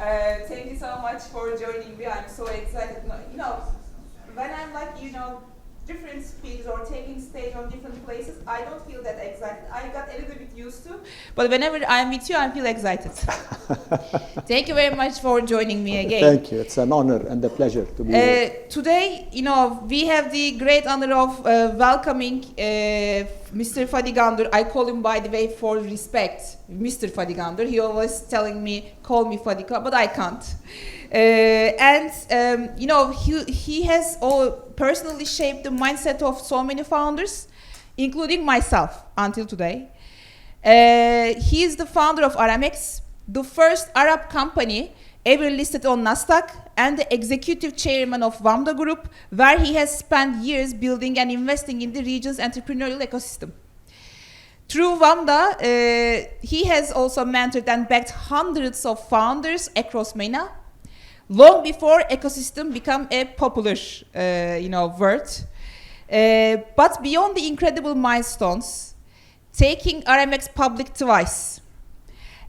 Thank you so much for joining me. I'm so excited. When I'm different speakers or taking stage on different places, I don't feel that excited. I got a little bit used to. But whenever I'm with you, I feel excited. Thank you very much for joining me again. Thank you. It's an honor and a pleasure to be here. Today, we have the great honor of welcoming Mr. Fadi Ghandour. I call him, by the way, for respect, Mr. Fadi Ghandour. He always telling me, call me Fadi, but I can't. He has personally shaped the mindset of so many founders, including myself until today. He is the founder of Aramex, the first Arab company ever listed on Nasdaq, and the executive chairman of Wamda Group, where he has spent years building and investing in the region's entrepreneurial ecosystem. Through Wamda, he has also mentored and backed hundreds of founders across MENA, long before ecosystem became a popular, word. But beyond the incredible milestones, taking Aramex public twice,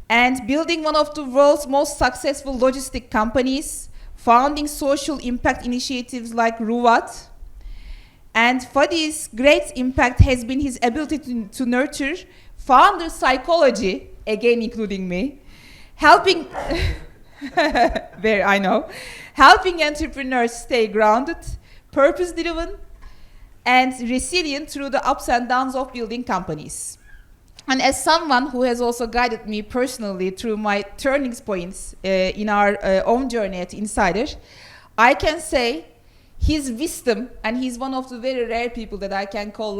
and building one of the world's most successful logistic companies, founding social impact initiatives like Ruvat, and Fadi's great impact has been his ability to nurture founder psychology, again including me, helping helping entrepreneurs stay grounded, purpose-driven, and resilient through the ups and downs of building companies. And as someone who has also guided me personally through my turning points in our own journey at Insider, I can say his wisdom, and he's one of the very rare people that I can call,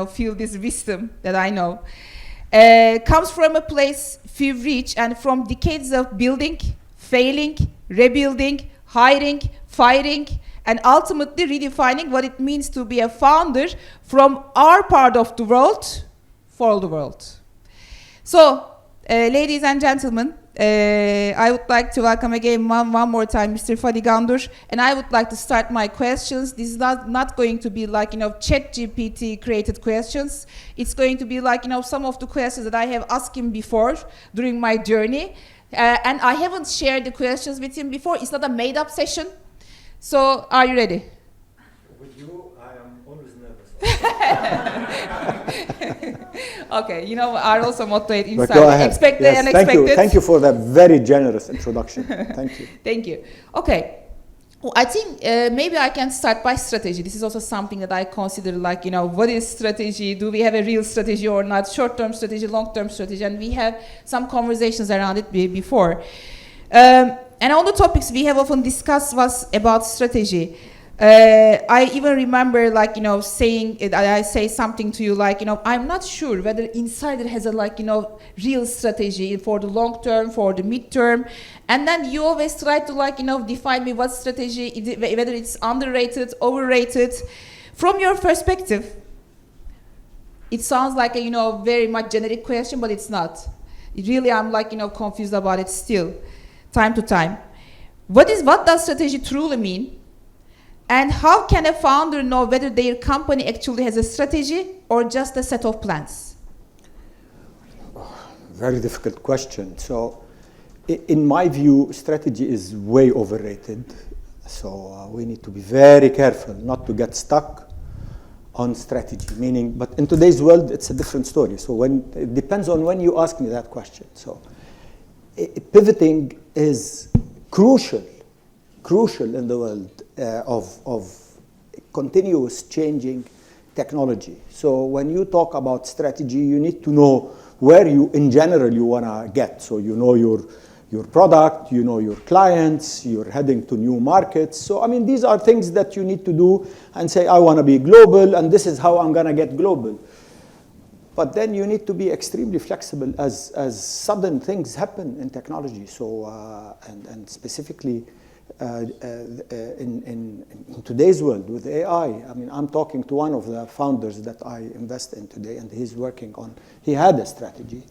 feel this wisdom that I know, comes from a place few reach and from decades of building, failing, rebuilding, hiring, firing, and ultimately redefining what it means to be a founder from our part of the world for the world. So, ladies and gentlemen, I would like to welcome again one more time Mr. Fadi Ghandour, and I would like to start my questions. This is not going to be ChatGPT created questions. It's going to be some of the questions that I have asked him before during my journey, and I haven't shared the questions with him before. It's not a made-up session. So, are you ready? With you, I am always nervous. Okay, I also moderate But inside. go ahead. Expect the Yes, unexpected. Thank you for that very generous introduction. Thank you. Thank you. Okay. Well, I think maybe I can start by strategy. This is also something that I consider what is strategy? Do we have a real strategy or not? Short-term strategy, long-term strategy, and we have some conversations around it before. And all the topics we have often discussed was about strategy. I even remember saying, I say something to you I'm not sure whether Insider has a real strategy for the long term, for the mid term. And then you always try to define me what strategy, whether it's underrated, overrated. From your perspective, it sounds like a very much generic question, but it's not. Really, I'm confused about it still, time to time. What does strategy truly mean? And how can a founder know whether their company actually has a strategy or just a set of plans? Very difficult question. So, in my view, strategy is way overrated. So, we need to be very careful not to get stuck on strategy. But in today's world, it's a different story. So, it depends on when you ask me that question. So, pivoting is crucial in the world of continuous changing technology. So when you talk about strategy, you need to know where in general you want to get. So you know your product, you know your clients, you're heading to new markets. So these are things that you need to do and say, I want to be global, and this is how I'm going to get global. But then you need to be extremely flexible as sudden things happen in technology. So and specifically in today's world with AI, I'm talking to one of the founders that I invest in today, and he had a strategy.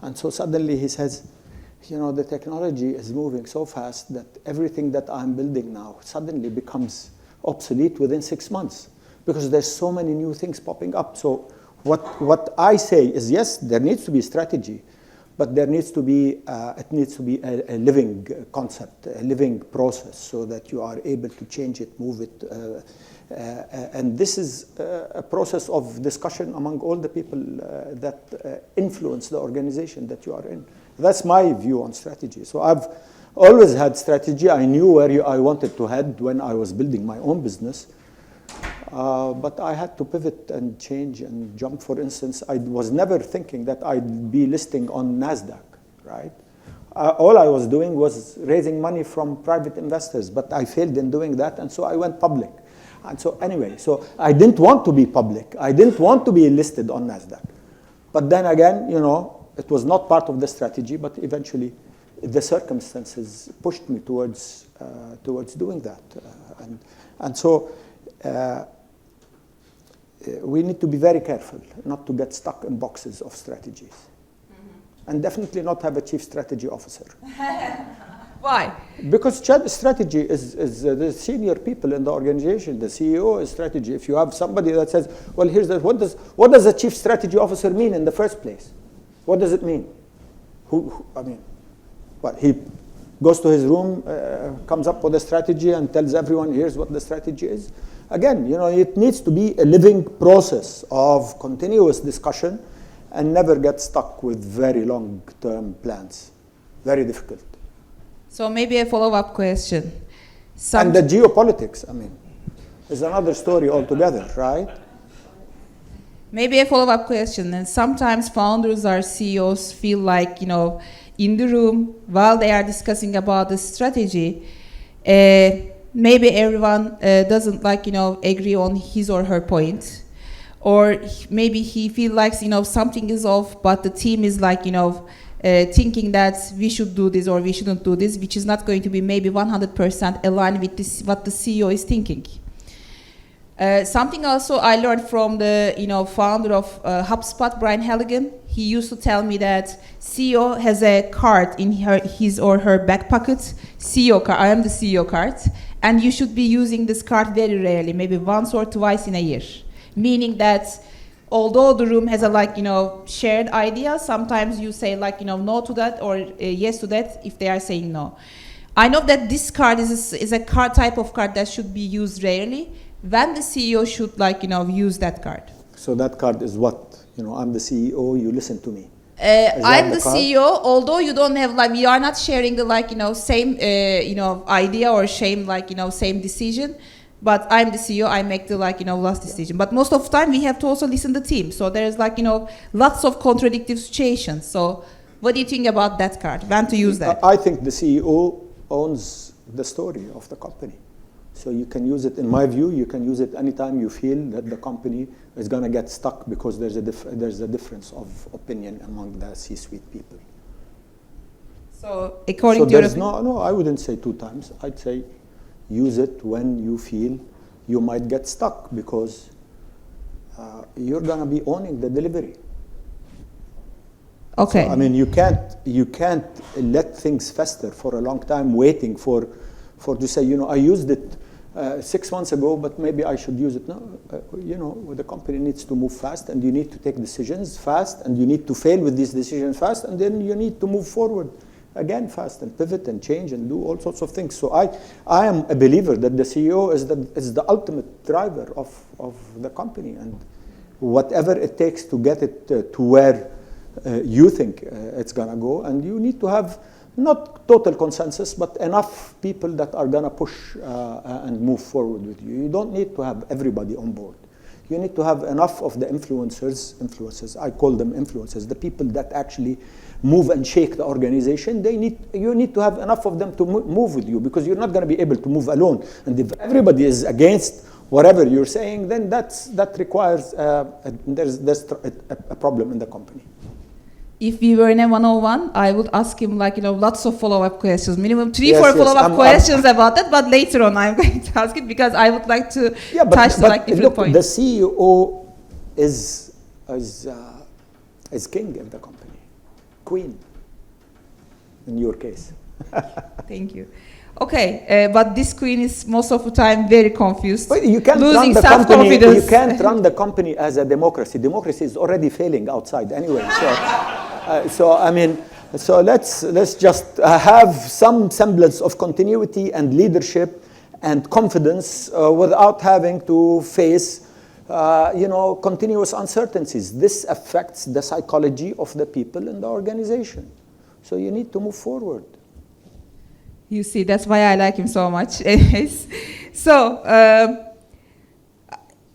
And so suddenly he says, the technology is moving so fast that everything that I'm building now suddenly becomes obsolete within 6 months because there's so many new things popping up. So what I say is, yes, there needs to be strategy, But there needs to be, it needs to be a living concept, a living process, so that you are able to change it, move it. And this is a process of discussion among all the people that influence the organization that you are in. That's my view on strategy. So I've always had strategy. I knew where I wanted to head when I was building my own business. But I had to pivot and change and jump. For instance, I was never thinking that I'd be listing on NASDAQ, right? All I was doing was raising money from private investors, but I failed in doing that, and so I went public. And so anyway, so I didn't want to be public. I didn't want to be listed on NASDAQ. But then again, you know, it was not part of the strategy, but eventually the circumstances pushed me towards doing that. And so we need to be very careful not to get stuck in boxes of strategies. Mm-hmm. And definitely not have a chief strategy officer. Why? Because strategy is the senior people in the organization. The CEO is strategy. If you have somebody that says, well, here's the, what does a chief strategy officer mean in the first place? What does it mean? I mean, what, he goes to his room, comes up with a strategy and tells everyone, here's what the strategy is? Again, you know, it needs to be a living process of continuous discussion and never get stuck with very long-term plans. Very difficult. So maybe a follow-up question. And the geopolitics, I mean, is another story altogether, right? Maybe a follow-up question. And sometimes founders or CEOs feel like, you know, in the room while they are discussing about the strategy, maybe everyone doesn't like, you know, agree on his or her point. Or maybe he feels like, you know, something is off, but the team is like, you know, thinking that we should do this or we shouldn't do this, which is not going to be maybe 100% aligned with this, what the CEO is thinking. Something also I learned from the, you know, founder of HubSpot, Brian Halligan. He used to tell me that CEO has a card in his or her back pocket. CEO card. I am the CEO card, and you should be using this card very rarely, maybe once or twice in a year. Meaning that although the room has a, like, you know, shared idea, sometimes you say, like, you know, no to that or yes to that if they are saying no. I know that this card is a card type of card that should be used rarely. When the CEO should, like, you know, use that card. So that card is what? You know, I'm the CEO, you listen to me. I'm the CEO, although you don't have, like, we are not sharing the, like, you know, same, you know, idea or same, like, you know, same decision. But I'm the CEO, I make the, like, you know, last decision. But most of the time we have to also listen to the team. So there's, like, you know, lots of contradictory situations. So what do you think about that card? When to use that? I think the CEO owns the story of the company. So you can use it, in my view, you can use it anytime you feel that the company is going to get stuck because there's a difference of opinion among the C-suite people. So according to your opinion? No, I wouldn't say 2 times. I'd say use it when you feel you might get stuck because you're going to be owning the delivery. Okay. So, I mean, you can't let things fester for a long time waiting for to say, you know, I used it 6 months ago, but maybe I should use it now. You know, the company needs to move fast, and you need to take decisions fast, and you need to fail with these decisions fast, and then you need to move forward again fast and pivot and change and do all sorts of things. So I am a believer that the CEO is the ultimate driver of the company, and whatever it takes to get it to where you think it's going to go, and you need to have not total consensus, but enough people that are going to push and move forward with you. You don't need to have everybody on board. You need to have enough of the influencers, I call them influencers, the people that actually move and shake the organization. You need to have enough of them to move with you, because you're not going to be able to move alone. And if everybody is against whatever you're saying, then that requires, there's a problem in the company. If we were in a 101, I would ask him, like, you know, lots of follow-up questions, minimum 3-4 follow-up questions about that. But later on, I'm going to ask it because I would like to touch the, like, different points. The CEO is king in the company, queen, in your case. Thank you. Okay, but this queen is most of the time very confused, but you can't losing self-confidence. You can't run the company as a democracy. Democracy is already failing outside anyway. So I mean, So let's just have some semblance of continuity and leadership and confidence without having to face continuous uncertainties. This affects the psychology of the people in the organization. So you need to move forward. You see, that's why I like him so much. So,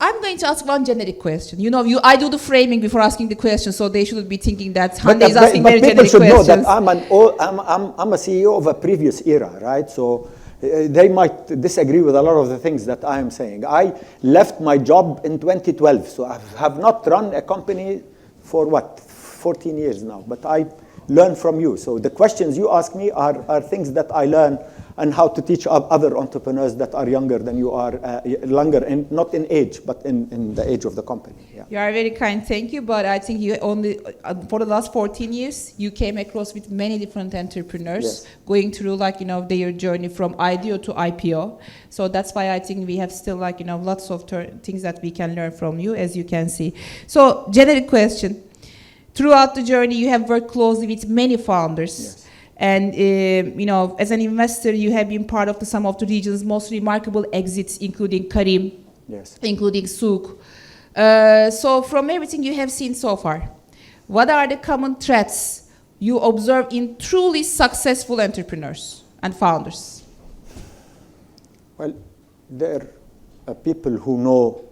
I'm going to ask one generic question. I do the framing before asking the question, so they shouldn't be thinking that Hande is asking very generic questions. But people should know that I'm a CEO of a previous era, right? So they might disagree with a lot of the things that I am saying. I left my job in 2012, so I have not run a company for 14 years now, but I learn from you. So the questions you ask me are things that I learn and how to teach other entrepreneurs that are younger than you are, younger, and not in age, but in the age of the company. Yeah. You are very kind, thank you. But I think you only, for the last 14 years, you came across with many different entrepreneurs, yes, going through their journey from IDO to IPO. So that's why I think we have still lots of things that we can learn from you, as you can see. So generic question. Throughout the journey, you have worked closely with many founders. Yes. And, as an investor, you have been part of some of the region's most remarkable exits, including Karim, yes, including Souk. So from everything you have seen so far, what are the common threats you observe in truly successful entrepreneurs and founders? Well, there are people who know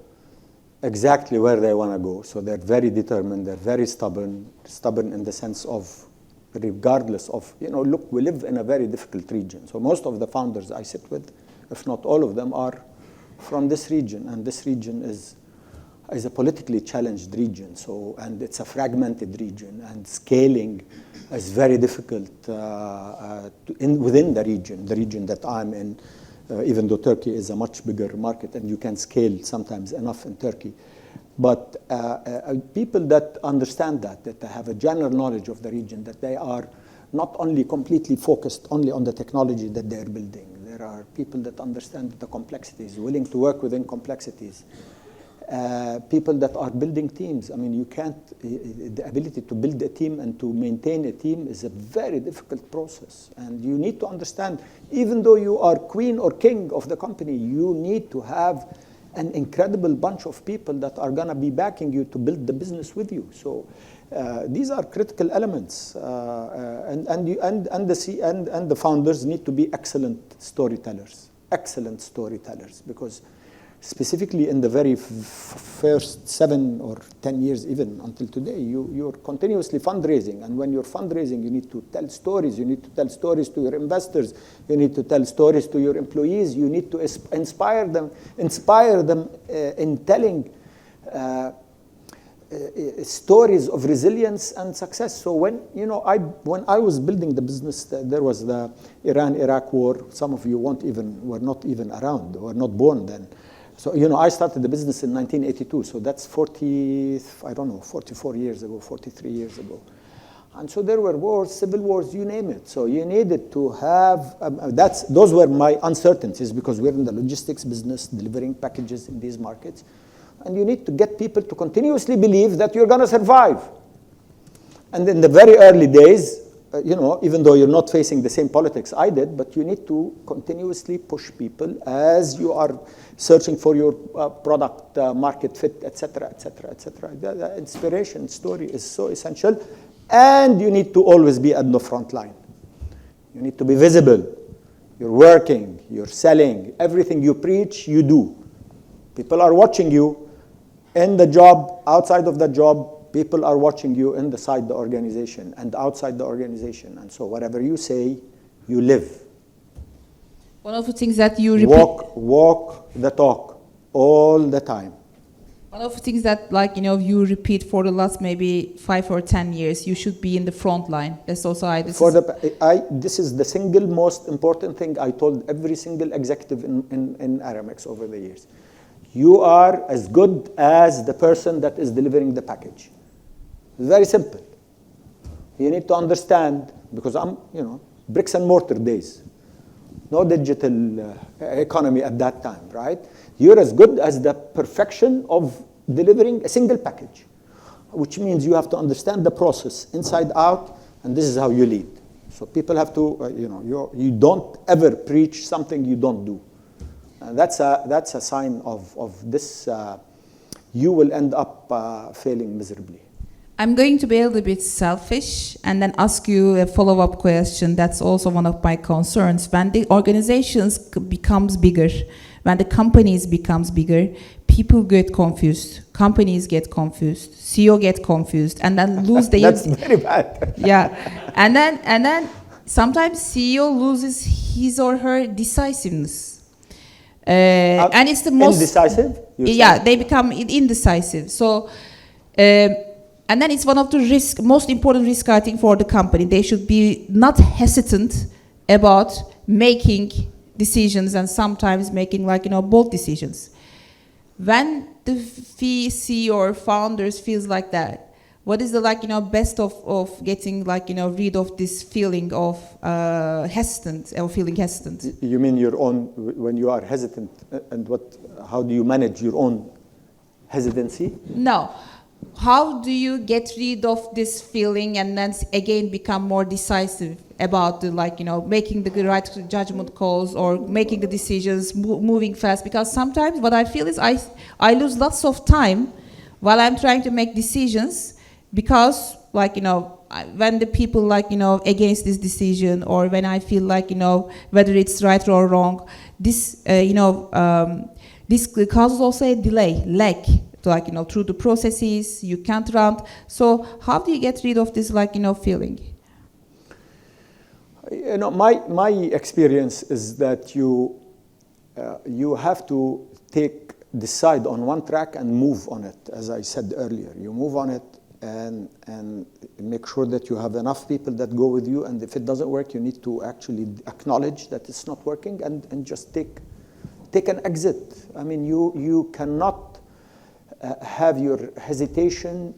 exactly where they want to go. So they're very determined, they're very stubborn in the sense of, regardless of, look, we live in a very difficult region. So most of the founders I sit with, if not all of them, are from this region. And this region is a politically challenged region. So, and it's a fragmented region. And scaling is very difficult within the region that I'm in, even though Turkey is a much bigger market and you can scale sometimes enough in Turkey. But people that understand that have a general knowledge of the region, that they are not only completely focused only on the technology that they're building. There are people that understand the complexities, willing to work within complexities. People that are building teams. I mean, you can't, the ability to build a team and to maintain a team is a very difficult process. And you need to understand, even though you are queen or king of the company, you need to have an incredible bunch of people that are going to be backing you to build the business with you. So these are critical elements, and the founders need to be excellent storytellers, because specifically in the very first 7 or 10 years, even until today, you're continuously fundraising. And when you're fundraising, you need to tell stories. You need to tell stories to your investors. You need to tell stories to your employees. You need to inspire them in telling stories of resilience and success. So when I was building the business, there was the Iran-Iraq war. Some of you were not even around, were not born then. So, I started the business in 1982, so that's 44 years ago, 43 years ago. And so there were wars, civil wars, you name it. So you needed to have, those were my uncertainties, because we're in the logistics business, delivering packages in these markets. And you need to get people to continuously believe that you're going to survive. And in the very early days, even though you're not facing the same politics I did, but you need to continuously push people as you are searching for your product market fit, etc., etc., etc. The inspiration story is so essential, and you need to always be at the front line. You need to be visible. You're working, you're selling, everything you preach, you do. People are watching you in the job, outside of the job. People are watching you inside the organization and outside the organization. And so whatever you say, you live. One of the things that you repeat... Walk the talk all the time. One of the things that, you repeat for the last maybe 5 or 10 years, you should be in the front line. That's also this is the single most important thing I told every single executive in Aramex over the years. You are as good as the person that is delivering the package. It's very simple. You need to understand, because I'm, bricks and mortar days. No digital economy at that time, right? You're as good as the perfection of delivering a single package, which means you have to understand the process inside out And this is how you lead. So people have to, you don't ever preach something you don't do. And that's a sign of this. You will end up failing miserably. I'm going to be a little bit selfish and then ask you a follow-up question. That's also one of my concerns. When the organizations becomes bigger, when the companies becomes bigger, people get confused, companies get confused, CEO get confused, and then lose the... That's very bad. Yeah, and then sometimes CEO loses his or her decisiveness. And it's the most... Indecisive? Yeah, they become indecisive. So... and then it's one of the most important risk, I think, for the company. They should be not hesitant about making decisions and sometimes making bold decisions. When the VC or founders feels like that, what is the best of getting rid of this feeling of hesitant or feeling hesitant? You mean your own, when you are hesitant, and how do you manage your own hesitancy? No. How do you get rid of this feeling and then again become more decisive about the making the right judgment calls or making the decisions, moving fast? Because sometimes what I feel is I lose lots of time while I'm trying to make decisions because when the people against this decision or when I feel whether it's right or wrong, this this causes also a delay, lag. Through the processes, you can't run. So how do you get rid of this, feeling? My experience is that you have to decide on one track and move on it. As I said earlier, you move on it and make sure that you have enough people that go with you. And if it doesn't work, you need to actually acknowledge that it's not working and just take an exit. I mean, you cannot have your hesitation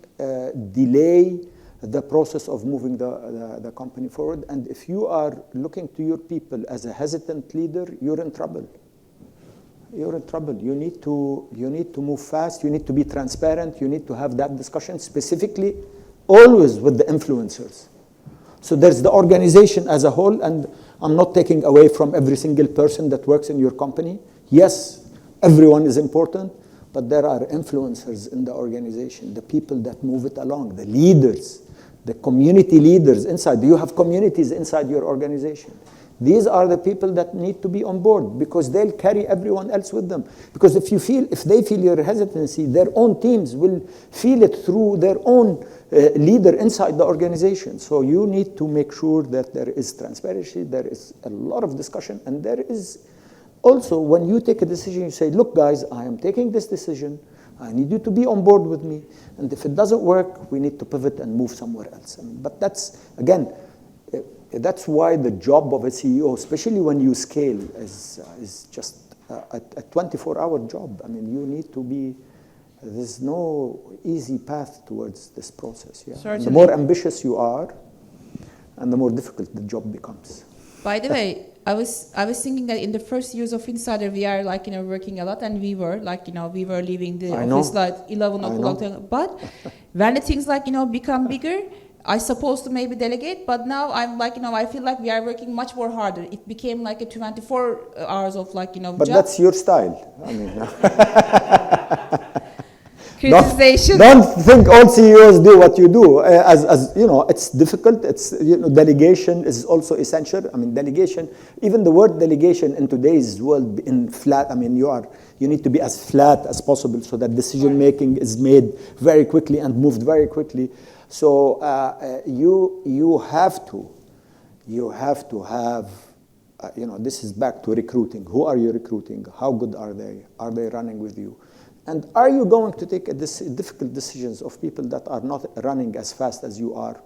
delay the process of moving the company forward. And if you are looking to your people as a hesitant leader, you're in trouble. You're in trouble. You need to move fast. You need to be transparent. You need to have that discussion specifically, always with the influencers. So there's the organization as a whole, and I'm not taking away from every single person that works in your company. Yes, everyone is important. But there are influencers in the organization, the people that move it along, the leaders, the community leaders inside. You have communities inside your organization. These are the people that need to be on board because they'll carry everyone else with them. Because if they feel your hesitancy, their own teams will feel it through their own leader inside the organization. So you need to make sure that there is transparency, there is a lot of discussion, and there is also, when you take a decision, you say, look, guys, I am taking this decision. I need you to be on board with me. And if it doesn't work, we need to pivot and move somewhere else. But that's, again, that's why the job of a CEO, especially when you scale, is just a 24-hour job. I mean, you need to be, there's no easy path towards this process. Yeah? The more ambitious you are, and the more difficult the job becomes. By the way, I was thinking that in the first years of Insider, we are working a lot, and we were we were leaving the office 11 o'clock. But when the things become bigger, I supposed to maybe delegate, but now I'm I feel like we are working much more harder. It became a 24 hours of But job. that's your style. I mean, criticization. Don't think all CEOs do what you do. As you know, it's difficult. It's delegation is also essential. I mean, delegation. Even the word delegation in today's world, in flat. I mean, you need to be as flat as possible so that decision making is made very quickly and moved very quickly. So you have to have. This is back to recruiting. Who are you recruiting? How good are they? Are they running with you? And are you going to take difficult decisions of people that are not running as fast as you are,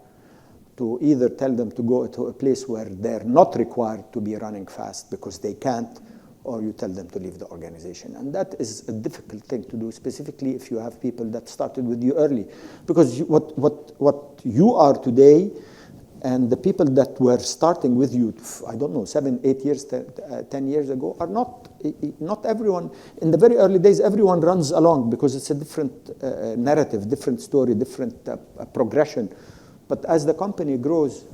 to either tell them to go to a place where they're not required to be running fast because they can't, or you tell them to leave the organization? And that is a difficult thing to do, specifically if you have people that started with you early. Because what you are today and the people that were starting with you, I don't know, 7, 8 years, 10 years ago, are not everyone. In the very early days, everyone runs along because it's a different narrative, different story, different progression. But as the company grows,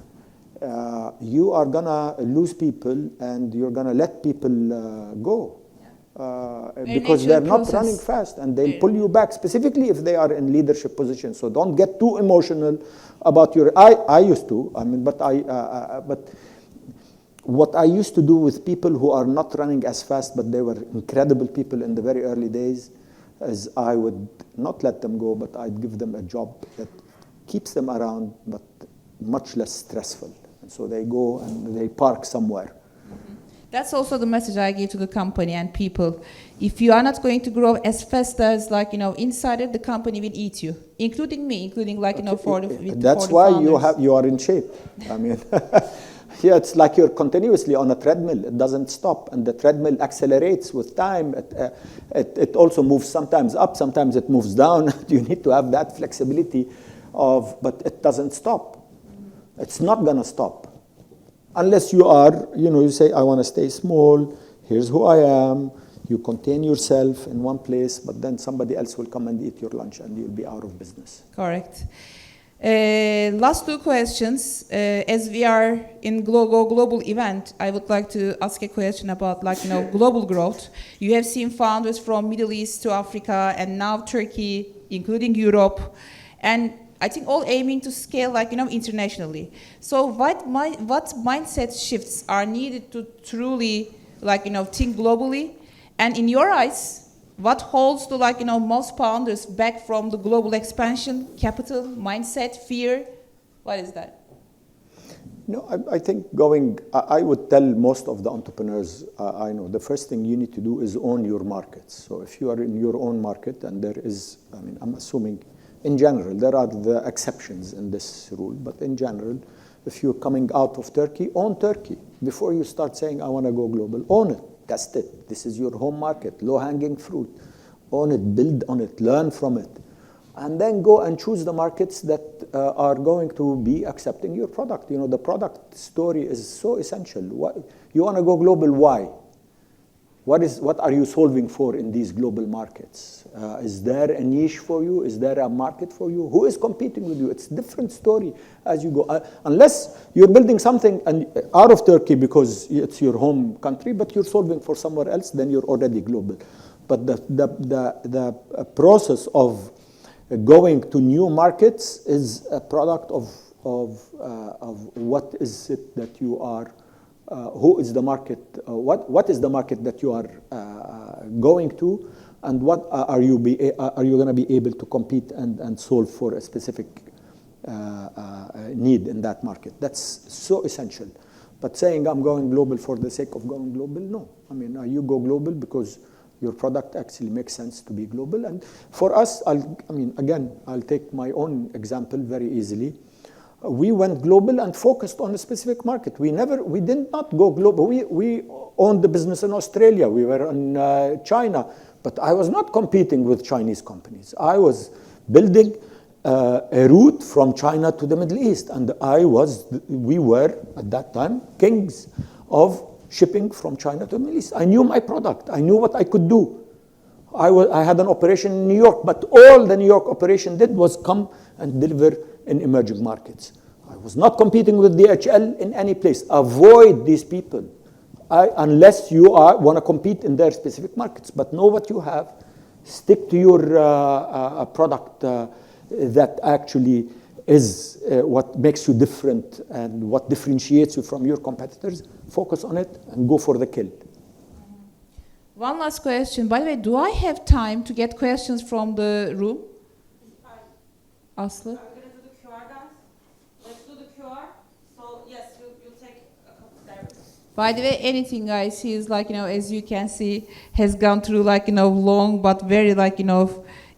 you are gonna lose people, and you're gonna let people go. Because they're not running fast, and they'll pull you back, specifically if they are in leadership positions. So don't get too emotional about your. I used to. I mean, but what I used to do with people who are not running as fast, but they were incredible people in the very early days, is I would not let them go, but I'd give them a job that keeps them around, but much less stressful. And so they go and they park somewhere. That's also the message I give to the company and people. If you are not going to grow as fast as, like, inside it, the company will eat you, including me, including, like, for the That's why you are in shape. I mean, yeah, it's like you're continuously on a treadmill. It doesn't stop, and the treadmill accelerates with time. It also moves sometimes up, sometimes it moves down. You need to have that flexibility but it doesn't stop. It's not gonna stop. Unless you are, you say, I want to stay small, here's who I am, you contain yourself in one place, but then somebody else will come and eat your lunch and you'll be out of business. Correct. Last two questions. As we are in global event, I would like to ask a question about, global growth. You have seen founders from Middle East to Africa and now Turkey, including Europe, and I think all aiming to scale, internationally. So what mindset shifts are needed to truly, think globally? And in your eyes, what holds the, most founders back from the global expansion? Capital, mindset, fear? What is that? No, I think I would tell most of the entrepreneurs I know, the first thing you need to do is own your markets. So if you are in your own market, and there is, I'm assuming, in general, there are the exceptions in this rule, but in general, if you're coming out of Turkey, own Turkey. Before you start saying, I want to go global, own it, test it. This is your home market, low-hanging fruit. Own it, build on it, learn from it. And then go and choose the markets that are going to be accepting your product. The product story is so essential. You want to go global, why? What are you solving for in these global markets? Is there a niche for you? Is there a market for you? Who is competing with you? It's a different story as you go. Unless you're building something out of Turkey because it's your home country, but you're solving for somewhere else, then you're already global. But the process of going to new markets is a product of what is it that you are. Who is the market? What is the market that you are going to, and what are you going to be able to compete and solve for a specific need in that market? That's so essential. But saying I'm going global for the sake of going global, no. You go global because your product actually makes sense to be global. And for us, I'll take my own example very easily. We went global and focused on a specific market. We did not go global. We owned the business in Australia. We were in China. But I was not competing with Chinese companies. I was building a route from China to the Middle East. And we were, at that time, kings of shipping from China to the Middle East. I knew my product. I knew what I could do. I had an operation in New York, but all the New York operation did was come and deliver in emerging markets. I was not competing with DHL in any place. Avoid these people unless you want to compete in their specific markets. But know what you have. Stick to your product that actually is what makes you different and what differentiates you from your competitors. Focus on it and go for the kill. One last question. By the way, do I have time to get questions from the room? Aslı? By the way, anything, guys, he is as you can see, has gone through long but very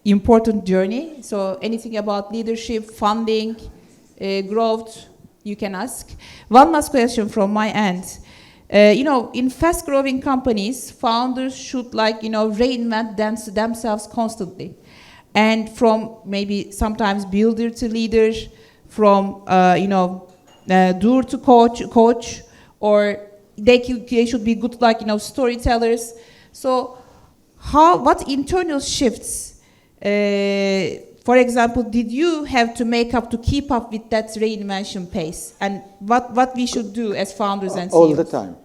important journey. So anything about leadership, funding, growth, you can ask. One last question from my end. In fast-growing companies, founders should reinvent themselves constantly, and from maybe sometimes builder to leader, from doer to coach, or they should be good storytellers. So what internal shifts for example, did you have to make up to keep up with that reinvention pace? And what we should do as founders and CEOs? All the time.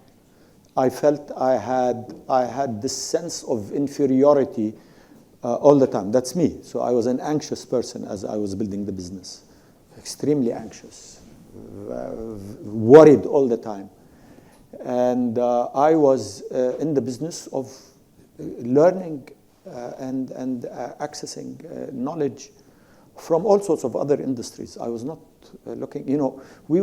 I felt I had this sense of inferiority all the time. That's me. So I was an anxious person as I was building the business. Extremely anxious, worried all the time. And I was in the business of learning and accessing knowledge from all sorts of other industries. I was not looking, we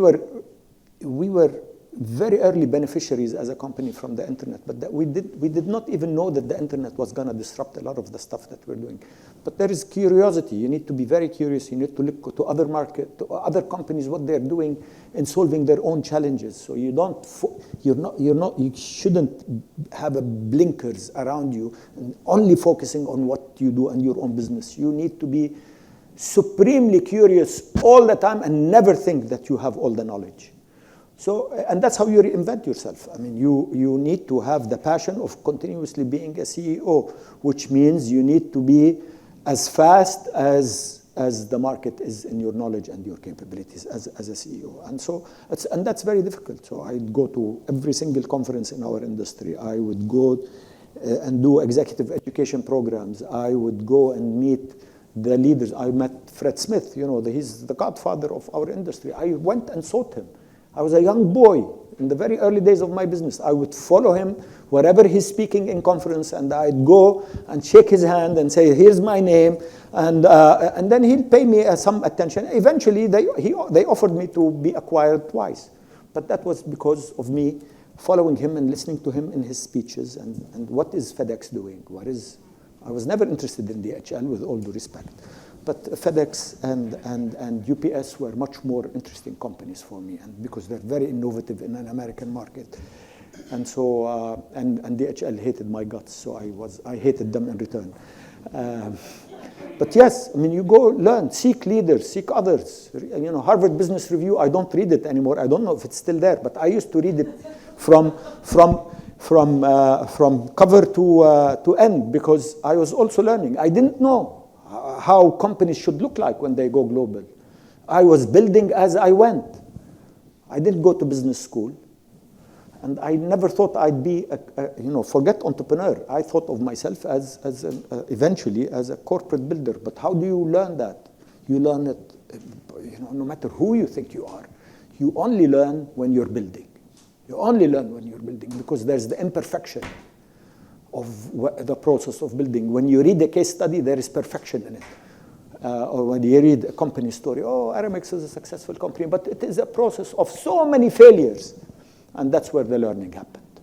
were very early beneficiaries as a company from the internet, but we did not even know that the internet was going to disrupt a lot of the stuff that we're doing. But there is curiosity. You need to be very curious. You need to look to other market, to other companies, what they're doing in solving their own challenges. So you shouldn't have a blinkers around you and only focusing on what you do and your own business. You need to be supremely curious all the time and never think that you have all the knowledge. So, and that's how you reinvent yourself. I mean, you need to have the passion of continuously being a CEO, which means you need to be as fast as the market is in your knowledge and your capabilities as a CEO. And so, and that's very difficult. So I'd go to every single conference in our industry. I would go and do executive education programs. I would go and meet the leaders. I met Fred Smith, he's the godfather of our industry. I went and sought him. I was a young boy in the very early days of my business. I would follow him wherever he's speaking in conference, and I'd go and shake his hand and say, here's my name, and then he'll pay me some attention. Eventually, they offered me to be acquired twice. But that was because of me following him and listening to him in his speeches, and what is FedEx doing? I was never interested in DHL, with all due respect. But FedEx and UPS were much more interesting companies for me, and because they're very innovative in an American market. And so, and DHL hated my guts, so I hated them in return. But yes, I mean, you go learn, seek leaders, seek others. Harvard Business Review, I don't read it anymore. I don't know if it's still there, but I used to read it from cover to end, because I was also learning. I didn't know how companies should look like when they go global. I was building as I went. I didn't go to business school, and I never thought I'd be forget entrepreneur. I thought of myself as eventually as a corporate builder. But how do you learn that? You learn it, no matter who you think you are. You only learn when you're building. You only learn when you're building, because there's the imperfection of the process of building. When you read a case study, there is perfection in it. Or when you read a company story, Aramex is a successful company, but it is a process of so many failures. And that's where the learning happened.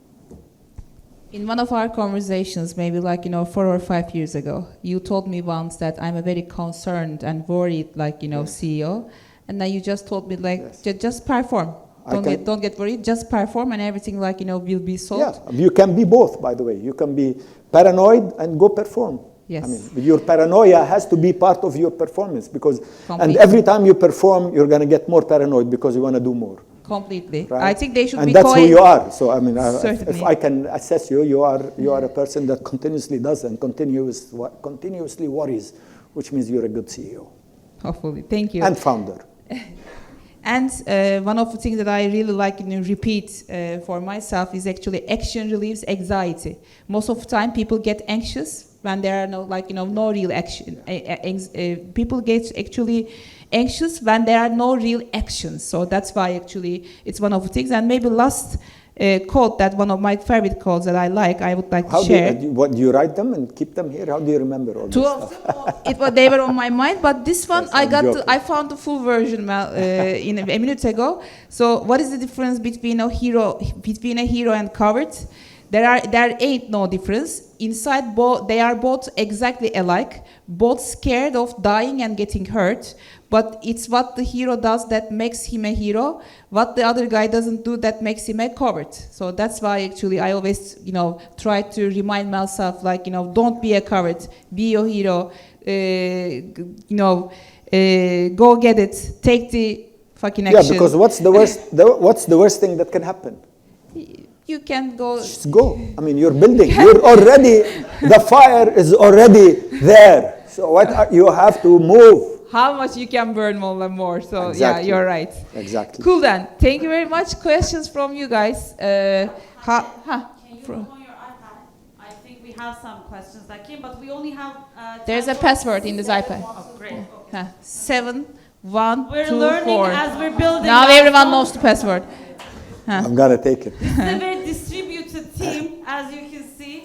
In one of our conversations, maybe 4 or 5 years ago, you told me once that I'm a very concerned and worried, CEO. And then you just told me, yes. just perform. Don't get worried. Just perform, and everything will be solved. Yeah, you can be both. By the way, you can be paranoid and go perform. Yes. I mean, your paranoia has to be part of your performance, because Completely. And every time you perform, you're going to get more paranoid because you want to do more. Completely. Right? I think they should and be. And that's who you are. So I mean, if I can assess you, you are a person that continuously does and continuously worries, which means you're a good CEO. Hopefully, thank you. And founder. And one of the things that I really like to repeat for myself is actually action relieves anxiety. Most of the time, people get anxious when there are no real action. People get actually anxious when there are no real actions. So that's why actually it's one of the things. And maybe last quote, that one of my favorite quotes that I would like to share. Do you write them and keep them here? How do you remember all this stuff? They were on my mind, but this one yes, I found the full version in a minute ago. So what is the difference between a hero and coward? There ain't no difference. Inside, they are both exactly alike, both scared of dying and getting hurt. But it's what the hero does that makes him a hero. What the other guy doesn't do that makes him a coward. So that's why actually I always, try to remind myself, don't be a coward, be your hero. Go get it, take the fucking action. Yeah, because what's the worst thing that can happen? You can go. Just go. I mean, you're building. The fire is already there. So you have to move. How much you can burn more and more. So Exactly. yeah, you're right. Exactly. Cool then. Thank you very much. Questions from you guys. Can you look on your iPad? I think we have some questions that came, but we only have. There's a password in this iPad. Oh, great. 7, 1, We're 2, learning 4. as we're building. Now our everyone own. knows the password. I'm gonna take it. It's a very distributed team, as you can see.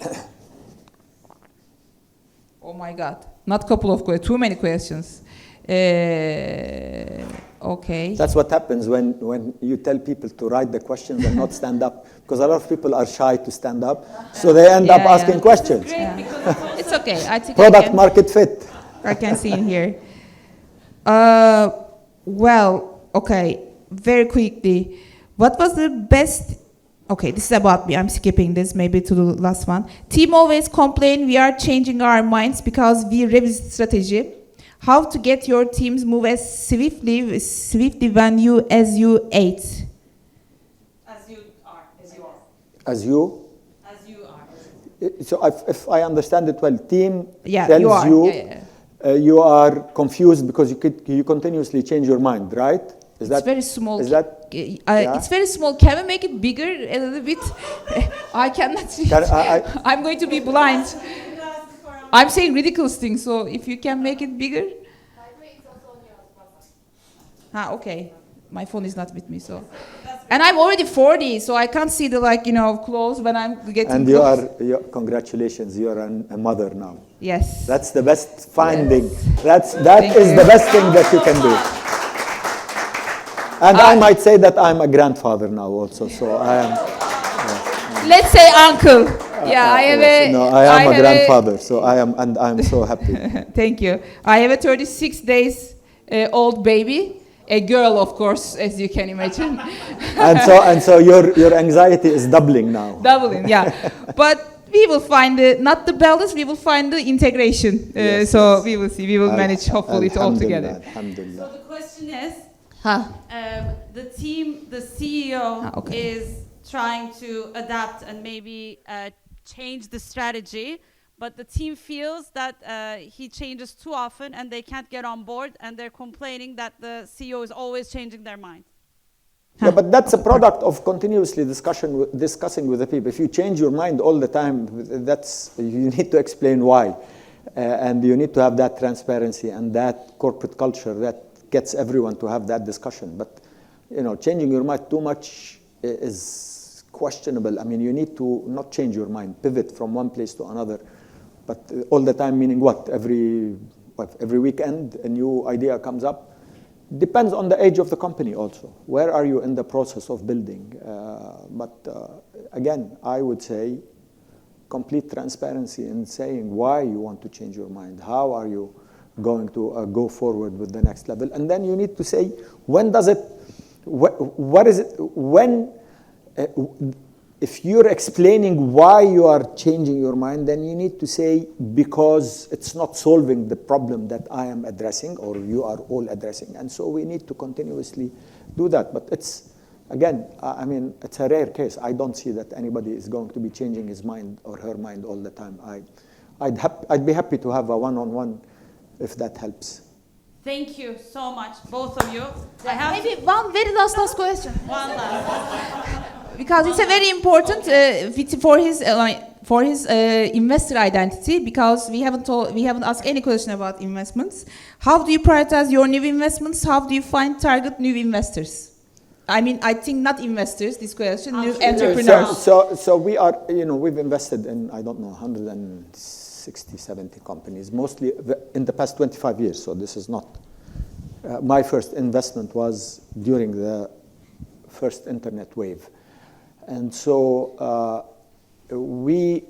Oh my God. Not couple of questions. Too many questions. Okay. That's what happens when you tell people to write the questions and not stand up, because a lot of people are shy to stand up, so they end up asking questions. Great, because it's also It's okay. I think Product market fit. I can see in here. Well, okay. Very quickly. What was the best... Okay, this is about me. I'm skipping this maybe to the last one. Team always complain we are changing our minds because we revisit strategy. How to get your teams move as swiftly when you as you ate? as you are. As you? As you are. So if I understand it well, team Yeah, tells you are. you you are confused because you continuously change your mind, right? Is It's very small. Is that? It's very small. Can we make it bigger a little bit? I cannot see. I'm going to be blind. I'm saying ridiculous things, so if you can make it bigger. Okay. My phone is not with me, so. And I'm already 40, so I can't see the clothes when I'm getting And close. congratulations, you are a mother now. Yes. That's the best finding. That Thank is you. the best thing that you can do. And I might say that I'm a grandfather now also, so I am. Let's say uncle. Yeah, I have a. No, I am a grandfather, so I am, and I'm so happy. Thank you. I have a 36 days old baby, a girl, of course, as you can imagine. and so your anxiety is doubling now. Doubling, yeah. But we will find not the balance, we will find the integration. Yes, so yes. we will see. We will manage, hopefully, it all together. Alhamdulillah. So the question is, Huh. the team, the CEO okay. is trying to adapt and maybe change the strategy, but the team feels that he changes too often and they can't get on board, and they're complaining that the CEO is always changing their mind. Yeah, but that's a product of continuously discussing with the people. If you change your mind all the time, you need to explain why, and you need to have that transparency and that corporate culture that gets everyone to have that discussion. But changing your mind too much is questionable. I mean, you need to not change your mind, pivot from one place to another, but all the time, meaning what? Every weekend a new idea comes up. Depends on the age of the company also. Where are you in the process of building? But again, I would say complete transparency in saying why you want to change your mind. How are you going to go forward with the next level? And then you need to say, when does it, what is it, when, if you're explaining why you are changing your mind, then you need to say, because it's not solving the problem that I am addressing or you are all addressing. And so we need to continuously do that. But it's, again, I mean, it's a rare case. I don't see that anybody is going to be changing his mind or her mind all the time. I'd be happy to have a one-on-one if that helps. Thank you so much, both of you. I have Maybe one very last question. one last. Because it's a very important for his investor identity. Because we haven't asked any question about investments. How do you prioritize your new investments? How do you find target new investors? I mean, I think not investors. This question, new entrepreneurs. So we are, we've invested in 160, 70 companies, mostly in the past 25 years. So this is not my first investment was during the first internet wave. And so we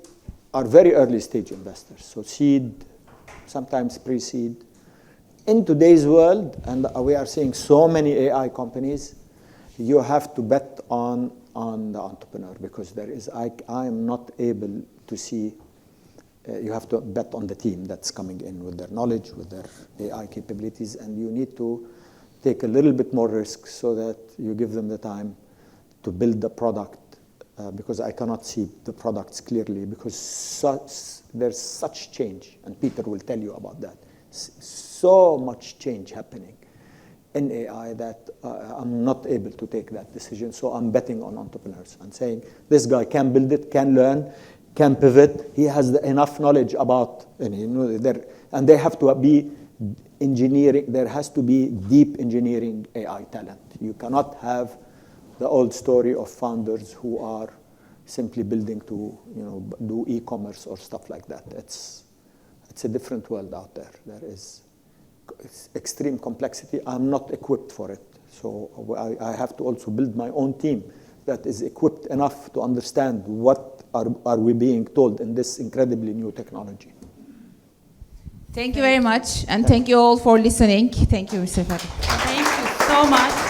are very early stage investors. So seed, sometimes pre-seed. In today's world, and we are seeing so many AI companies, you have to bet on the entrepreneur, because I am not able to see, you have to bet on the team that's coming in with their knowledge, with their AI capabilities, and you need to take a little bit more risk so that you give them the time to build the product, because I cannot see the products clearly, because there's such change, and Peter will tell you about that. so much change happening in AI that I'm not able to take that decision. So I'm betting on entrepreneurs and saying, this guy can build it, can learn, can pivot. He has enough knowledge about, and they have to be engineering. There has to be deep engineering AI talent. You cannot have the old story of founders who are simply building to, do e-commerce or stuff like that. It's a different world out there. There is extreme complexity. I'm not equipped for it. So I have to also build my own team that is equipped enough to understand what are we being told in this incredibly new technology. Thank you very much, and thank you all for listening. Thank you, Mr. Fadi. Thank you so much.